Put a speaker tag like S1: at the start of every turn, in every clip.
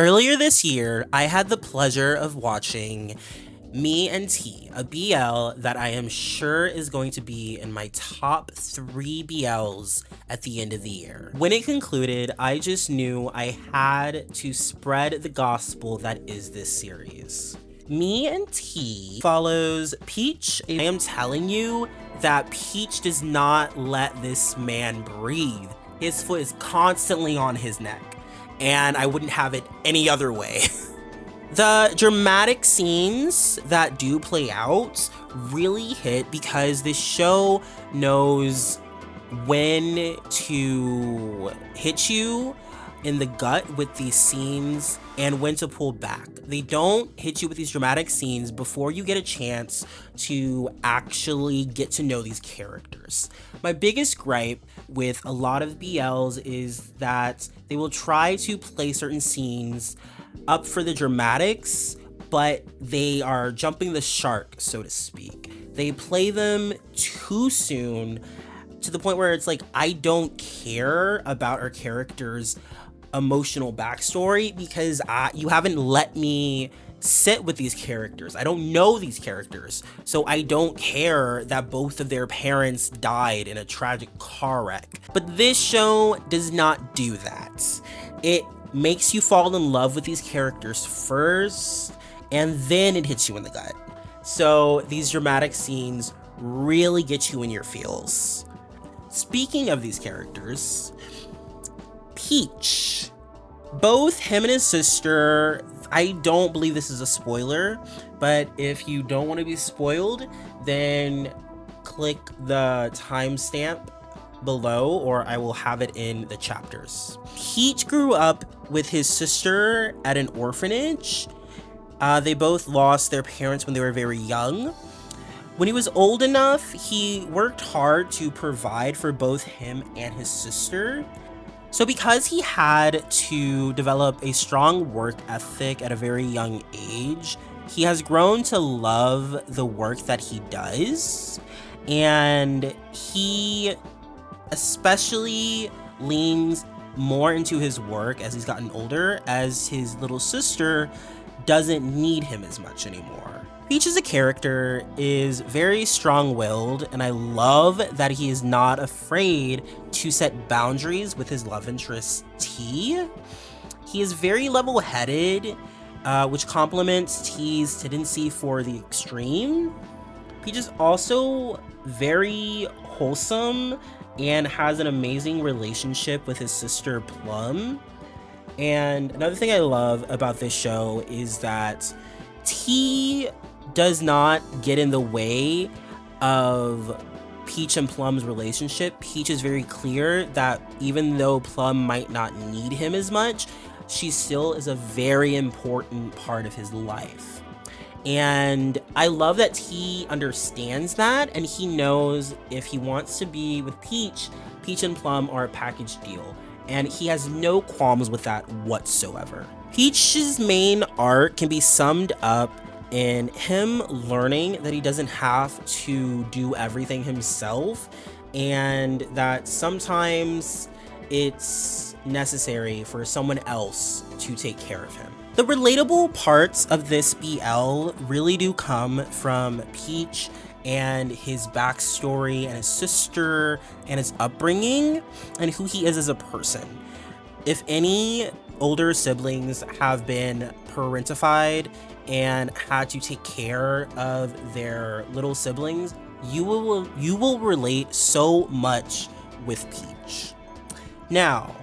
S1: Earlier this year, I had the pleasure of watching Me and T, a BL that I am sure is going to be in my top 3 BLs at the end of the year. When it concluded, I just knew I had to spread the gospel that is this series. Me and T follows Peach. I am telling you that Peach does not let this man breathe. His foot is constantly on his neck, and I wouldn't have it any other way. The dramatic scenes that do play out really hit because this show knows when to hit you in the gut with these scenes and when to pull back. They don't hit you with these dramatic scenes before you get a chance to actually get to know these characters. My biggest gripe with a lot of BLs is that they will try to play certain scenes up for the dramatics, but they are jumping the shark, so to speak. They play them too soon to the point where it's like, I don't care about our characters' emotional backstory because you haven't let me sit with these characters. I don't know these characters, so I don't care that both of their parents died in a tragic car wreck. But this show does not do that. It makes you fall in love with these characters first, and then it hits you in the gut. So these dramatic scenes really get you in your feels. Speaking of these characters, Peach. Both him and his sister, I don't believe this is a spoiler, but if you don't want to be spoiled, then click the timestamp below or I will have it in the chapters. Peach grew up with his sister at an orphanage. They both lost their parents when they were very young. When he was old enough, he worked hard to provide for both him and his sister. So because he had to develop a strong work ethic at a very young age, he has grown to love the work that he does. And he especially leans more into his work as he's gotten older, as his little sister doesn't need him as much anymore. Peach as a character is very strong-willed, and I love that he is not afraid to set boundaries with his love interest, T. He is very level-headed, which complements T's tendency for the extreme. Peach is also very wholesome and has an amazing relationship with his sister, Plum. And another thing I love about this show is that T does not get in the way of Peach and Plum's relationship. Peach is very clear that even though Plum might not need him as much, she still is a very important part of his life. And I love that T understands that, and he knows if he wants to be with Peach, Peach and Plum are a package deal. And he has no qualms with that whatsoever. Peach's main arc can be summed up in him learning that he doesn't have to do everything himself, and that sometimes it's necessary for someone else to take care of him. The relatable parts of this BL really do come from Peach and his backstory and his sister and his upbringing and who he is as a person. If any older siblings have been parentified and had to take care of their little siblings, you will relate so much with Peach. Now,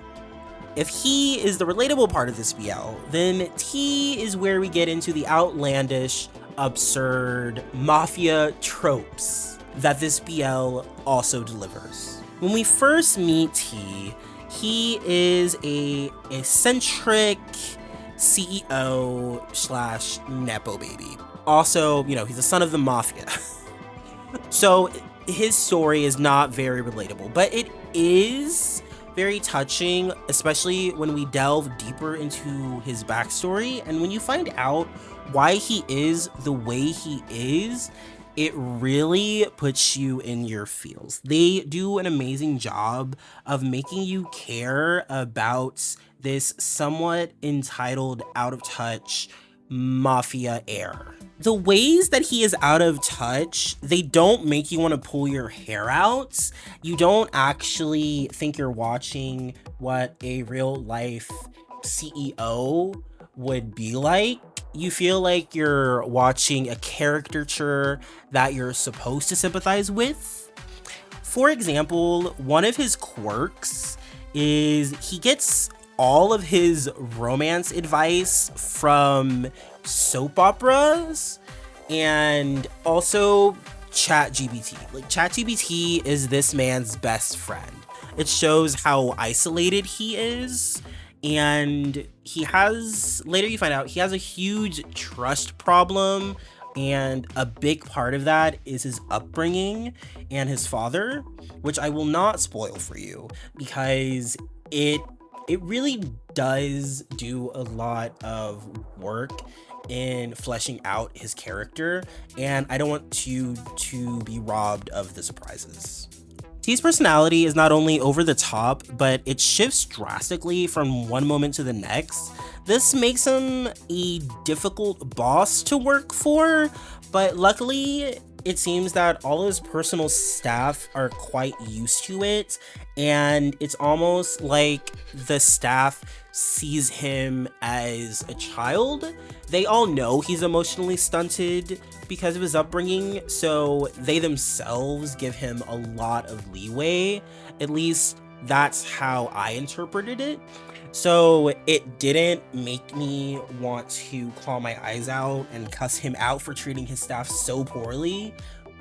S1: if he is the relatable part of this BL, then T is where we get into the outlandish, absurd mafia tropes that this BL also delivers. When we first meet T, he is a eccentric CEO / Nepo baby. Also, he's the son of the mafia. So his story is not very relatable, but it is very touching, especially when we delve deeper into his backstory and when you find out why he is the way he is. it really puts you in your feels. They do an amazing job of making you care about this somewhat entitled, out of touch mafia heir. The ways that he is out of touch, they don't make you want to pull your hair out. You don't actually think you're watching what a real life CEO would be like. You feel like you're watching a caricature that you're supposed to sympathize with. For example, one of his quirks is he gets all of his romance advice from soap operas and also ChatGPT. Like, ChatGPT is this man's best friend. It shows how isolated he is, and he has, later you find out, he has a huge trust problem, and a big part of that is his upbringing and his father, which I will not spoil for you because it really does do a lot of work in fleshing out his character, and I don't want you to be robbed of the surprises. T's personality is not only over the top, but it shifts drastically from one moment to the next. This makes him a difficult boss to work for, but luckily it seems that all of his personal staff are quite used to it, and it's almost like the staff sees him as a child. They all know he's emotionally stunted because of his upbringing, so they themselves give him a lot of leeway. At least that's how I interpreted it. So it didn't make me want to claw my eyes out and cuss him out for treating his staff so poorly.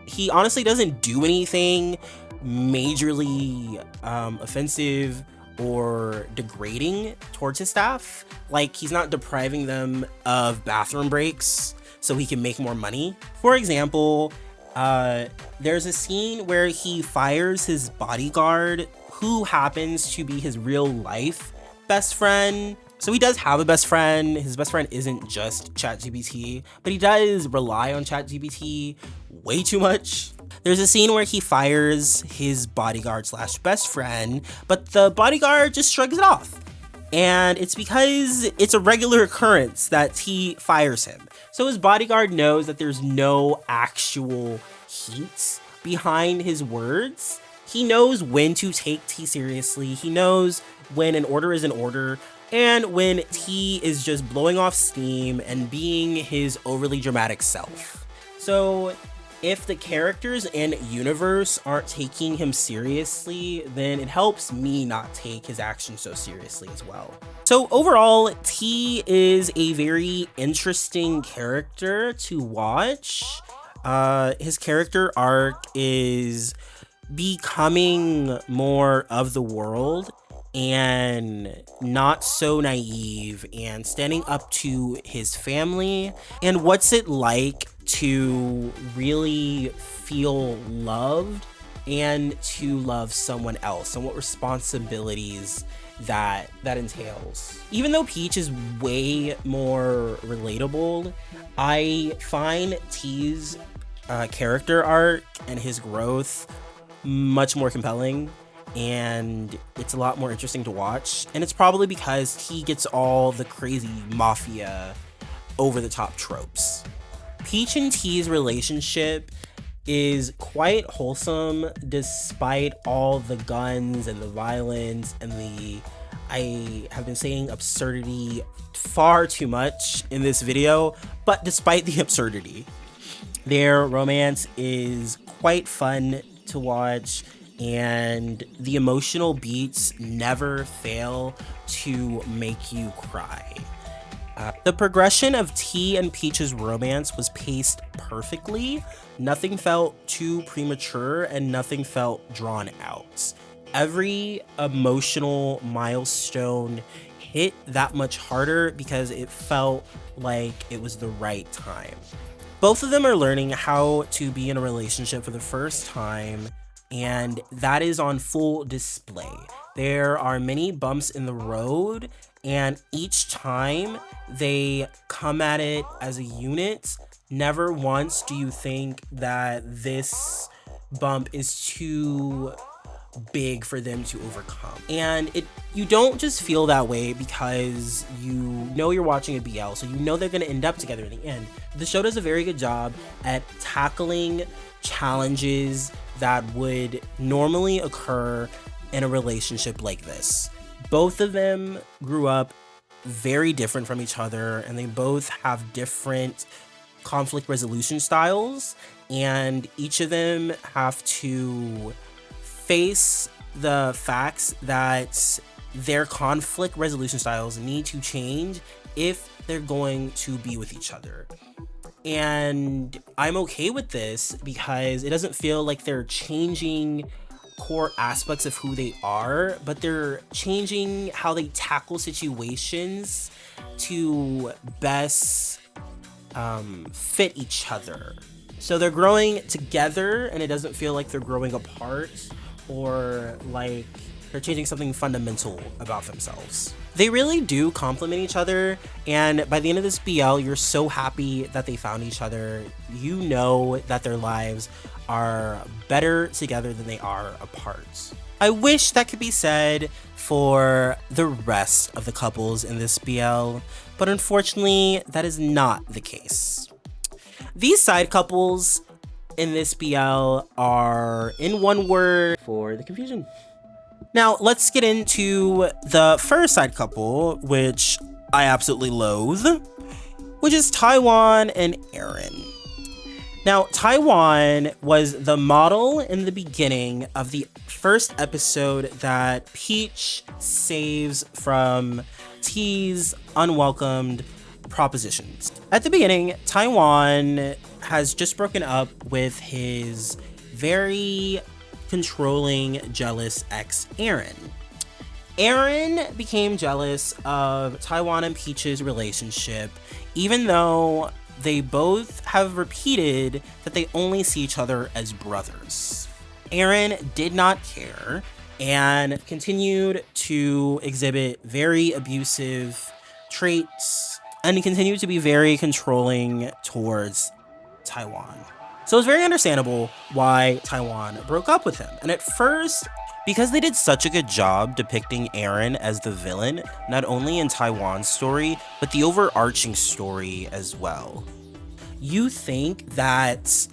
S1: He honestly doesn't do anything majorly offensive or degrading towards his staff. Like, he's not depriving them of bathroom breaks so he can make more money. For example, there's a scene where he fires his bodyguard, who happens to be his real life best friend. So he does have a best friend. His best friend isn't just ChatGPT, but he does rely on ChatGPT way too much. There's a scene where he fires his bodyguard slash best friend, but the bodyguard just shrugs it off. And it's because it's a regular occurrence that he fires him. So his bodyguard knows that there's no actual heat behind his words. He knows when to take T seriously. He knows when an order is an order, and when T is just blowing off steam and being his overly dramatic self. So if the characters and universe aren't taking him seriously, then it helps me not take his actions so seriously as well. So overall, T is a very interesting character to watch. His character arc is becoming more of the world and not so naive, and standing up to his family, and what's it like to really feel loved and to love someone else, and what responsibilities that entails. Even though Peach is way more relatable, I find T's character arc and his growth much more compelling, and it's a lot more interesting to watch. And it's probably because he gets all the crazy mafia over the top tropes. Peach and T's relationship is quite wholesome despite all the guns and the violence and the, I have been saying absurdity far too much in this video, but despite the absurdity, their romance is quite fun to watch, and the emotional beats never fail to make you cry. The progression of T and Peach's romance was paced perfectly. Nothing felt too premature and nothing felt drawn out. Every emotional milestone hit that much harder because it felt like it was the right time. Both of them are learning how to be in a relationship for the first time, and that is on full display. There are many bumps in the road, and each time they come at it as a unit Never once do you think that this bump is too big for them to overcome. And you don't just feel that way because you know you're watching a BL, so you know they're going to end up together in the end. The show does a very good job at tackling challenges that would normally occur in a relationship like this. Both of them grew up very different from each other, and they both have different conflict resolution styles, and each of them have to face the facts that their conflict resolution styles need to change if they're going to be with each other. And I'm okay with this because it doesn't feel like they're changing core aspects of who they are, but they're changing how they tackle situations to best fit each other. So they're growing together, and it doesn't feel like they're growing apart or like they're changing something fundamental about themselves. They really do complement each other, and by the end of this BL, you're so happy that they found each other. You know that their lives are better together than they are apart. I wish that could be said for the rest of the couples in this BL, but unfortunately, that is not the case. These side couples in this BL are, in one word, for the confusion. Now, let's get into the first side couple, which I absolutely loathe, which is Taiwan and Aaron. Now, Taiwan was the model in the beginning of the first episode that Peach saves from T's unwelcomed propositions. At the beginning, Taiwan has just broken up with his very controlling, jealous ex, Aaron. Aaron became jealous of Taiwan and Peach's relationship, even though they both have repeated that they only see each other as brothers. Aaron did not care and continued to exhibit very abusive traits and continued to be very controlling towards Taiwan. So it's very understandable why Taiwan broke up with him. And at first, because they did such a good job depicting Aaron as the villain, not only in Taiwan's story, but the overarching story as well, you think that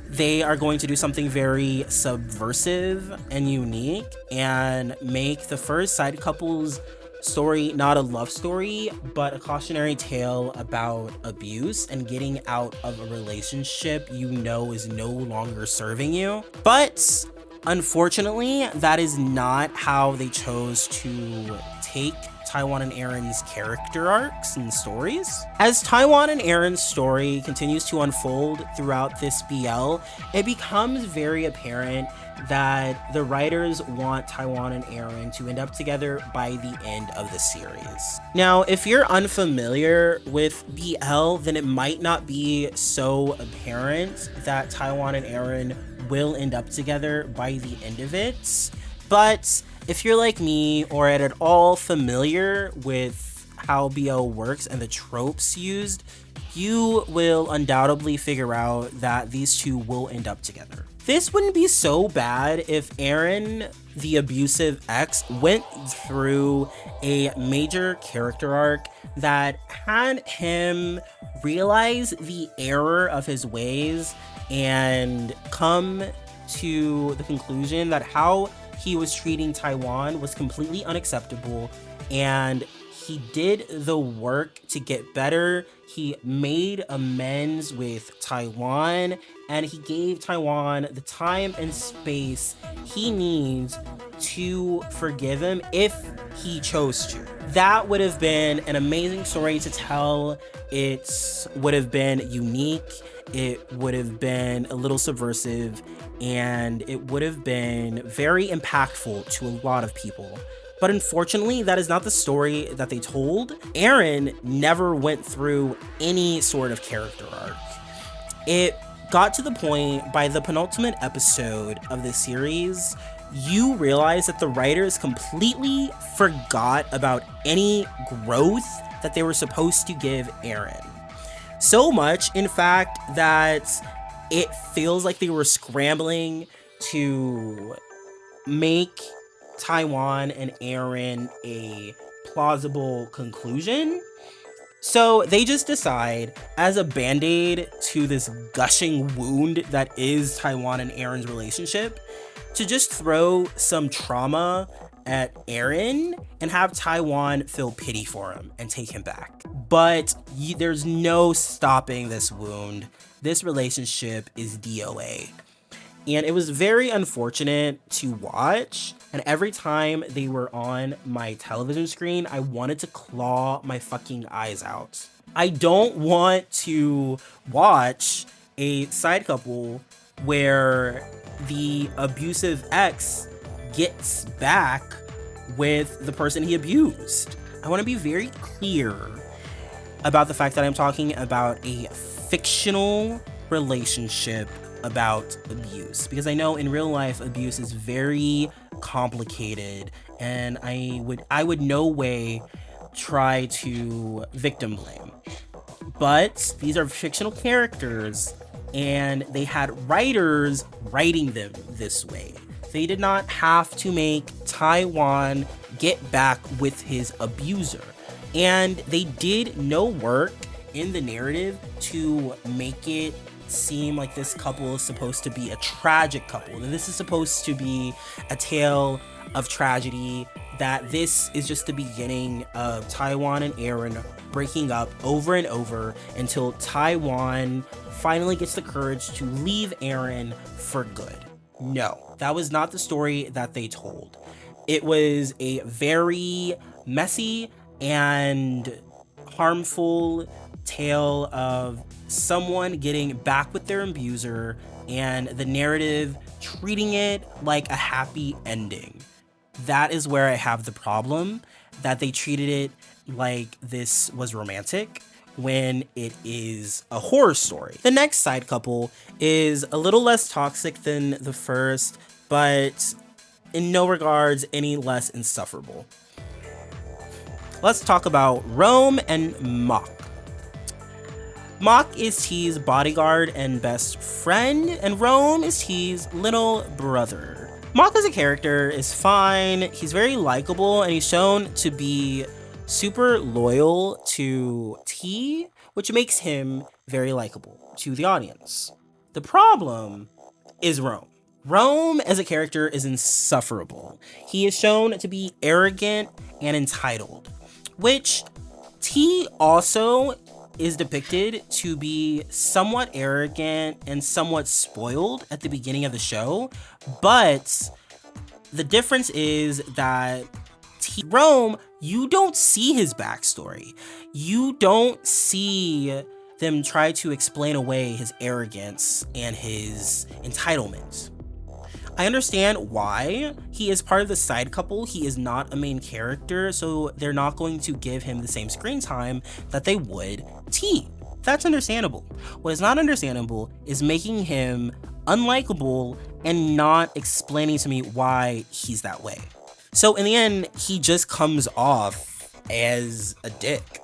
S1: they are going to do something very subversive and unique and make the first side couple's story not a love story, but a cautionary tale about abuse and getting out of a relationship you know is no longer serving you. But unfortunately, that is not how they chose to take Taiwan and Aaron's character arcs and stories. As Taiwan and Aaron's story continues to unfold throughout this BL, it becomes very apparent that the writers want Taiwan and Aaron to end up together by the end of the series. Now, if you're unfamiliar with BL, then it might not be so apparent that Taiwan and Aaron will end up together by the end of it. But if you're like me or at all familiar with how BL works and the tropes used, you will undoubtedly figure out that these two will end up together. This wouldn't be so bad if Aaron, the abusive ex, went through a major character arc that had him realize the error of his ways and come to the conclusion that how he was treating Taiwan was completely unacceptable, and he did the work to get better. He made amends with Taiwan, and he gave Taiwan the time and space he needs to forgive him if he chose to. That would have been an amazing story to tell. It would have been unique. It would have been a little subversive, and it would have been very impactful to a lot of people. But unfortunately, that is not the story that they told. Aaron never went through any sort of character arc. It got to the point by the penultimate episode of the series, you realize that the writers completely forgot about any growth that they were supposed to give Aaron. So much, in fact, that it feels like they were scrambling to make Taiwan and Aaron a plausible conclusion. So they just decide, as a band-aid to this gushing wound that is Taiwan and Aaron's relationship, to just throw some trauma at Aaron and have Taiwan feel pity for him and take him back. But there's no stopping this wound. This relationship is DOA. And it was very unfortunate to watch. And every time they were on my television screen, I wanted to claw my fucking eyes out. I don't want to watch a side couple where the abusive ex gets back with the person he abused. I want to be very clear about the fact that I'm talking about a fictional relationship about abuse, because I know in real life abuse is very complicated, and I would no way try to victim blame. But these are fictional characters, and they had writers writing them this way. They did not have to make Taiwan get back with his abuser. And they did no work in the narrative to make it seem like this couple is supposed to be a tragic couple. And this is supposed to be a tale of tragedy, that this is just the beginning of Taiwan and Aaron breaking up over and over until Taiwan finally gets the courage to leave Aaron for good. No, that was not the story that they told. It was a very messy and harmful tale of someone getting back with their abuser and the narrative treating it like a happy ending. That is where I have the problem, that they treated it like this was romantic when it is a horror story. The next side couple is a little less toxic than the first, but in no regards any less insufferable. Let's talk about Rome and Mok. Mok is T's bodyguard and best friend, and Rome is T's little brother. Mok as a character is fine. He's very likable, and he's shown to be super loyal to T, which makes him very likable to the audience. The problem is Rome. Rome as a character is insufferable. He is shown to be arrogant and entitled, which T also is depicted to be somewhat arrogant and somewhat spoiled at the beginning of the show. But the difference is that Rome, you don't see his backstory. You don't see them try to explain away his arrogance and his entitlement. I understand why he is part of the side couple. He is not a main character, so they're not going to give him the same screen time that they would T. That's understandable. What is not understandable is making him unlikable and not explaining to me why he's that way. So in the end, he just comes off as a dick.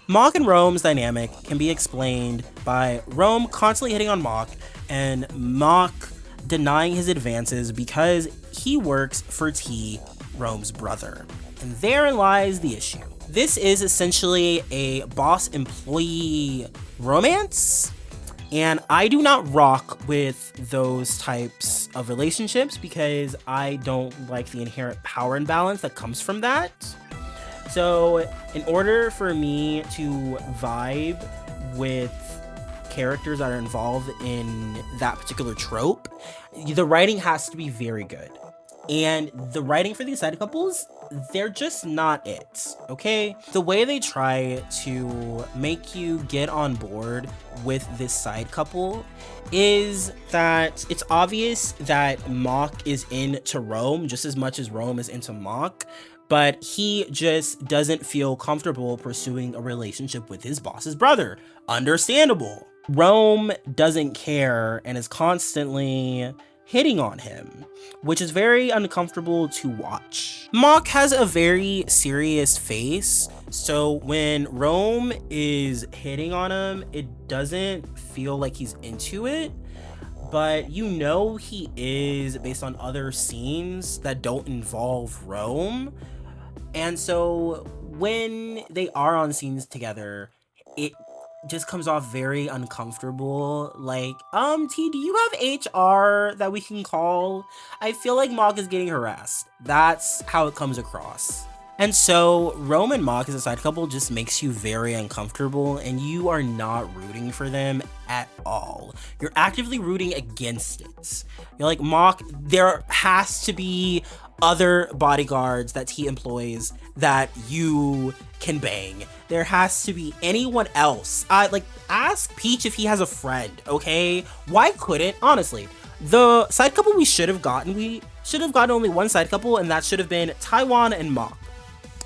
S1: Mok and Rome's dynamic can be explained by Rome constantly hitting on Mok and Mok denying his advances because he works for T, Rome's brother. And therein lies the issue. This is essentially a boss-employee romance, and I do not rock with those types of relationships because I don't like the inherent power imbalance that comes from that. So in order for me to vibe with characters that are involved in that particular trope, the writing has to be very good. And the writing for these side couples, they're just not it, okay? The way they try to make you get on board with this side couple is that it's obvious that Mok is into Rome just as much as Rome is into Mok, but he just doesn't feel comfortable pursuing a relationship with his boss's brother. Understandable. Rome doesn't care and is constantly hitting on him, which is very uncomfortable to watch. Mach has a very serious face, so when Rome is hitting on him, it doesn't feel like he's into it, but you know he is based on other scenes that don't involve Rome. And so when they are on scenes together, it just comes off very uncomfortable. Like, T, do you have HR that we can call? I feel like Mach is getting harassed. That's how it comes across. And so Rome and Mach as a side couple just makes you very uncomfortable, and you are not rooting for them at all. You're actively rooting against it. You're like, Mach, there has to be other bodyguards that he employs that you can bang. There has to be anyone else. Like, ask Peach if he has a friend, okay? Why couldn't, honestly, the side couple we should have gotten only one side couple, and that should have been Taiwan and Mach.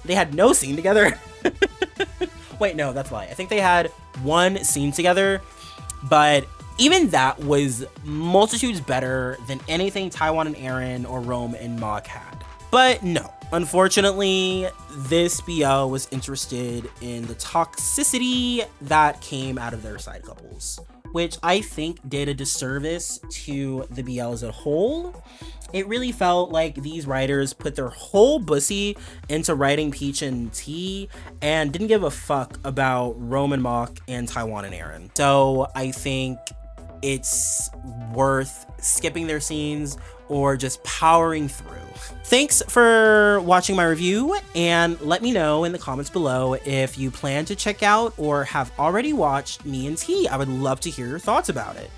S1: They had no scene together. Wait, no, that's why. I think they had one scene together, but even that was multitudes better than anything Taiwan and Eren or Rome and Mach had. But no, unfortunately, this BL was interested in the toxicity that came out of their side couples, which I think did a disservice to the BL as a whole. It really felt like these writers put their whole bussy into writing Peach and T and didn't give a fuck about Rome and Mach and Taiwan and Eren. So I think it's worth skipping their scenes or just powering through. Thanks for watching my review, and let me know in the comments below if you plan to check out or have already watched Me and T. I would love to hear your thoughts about it.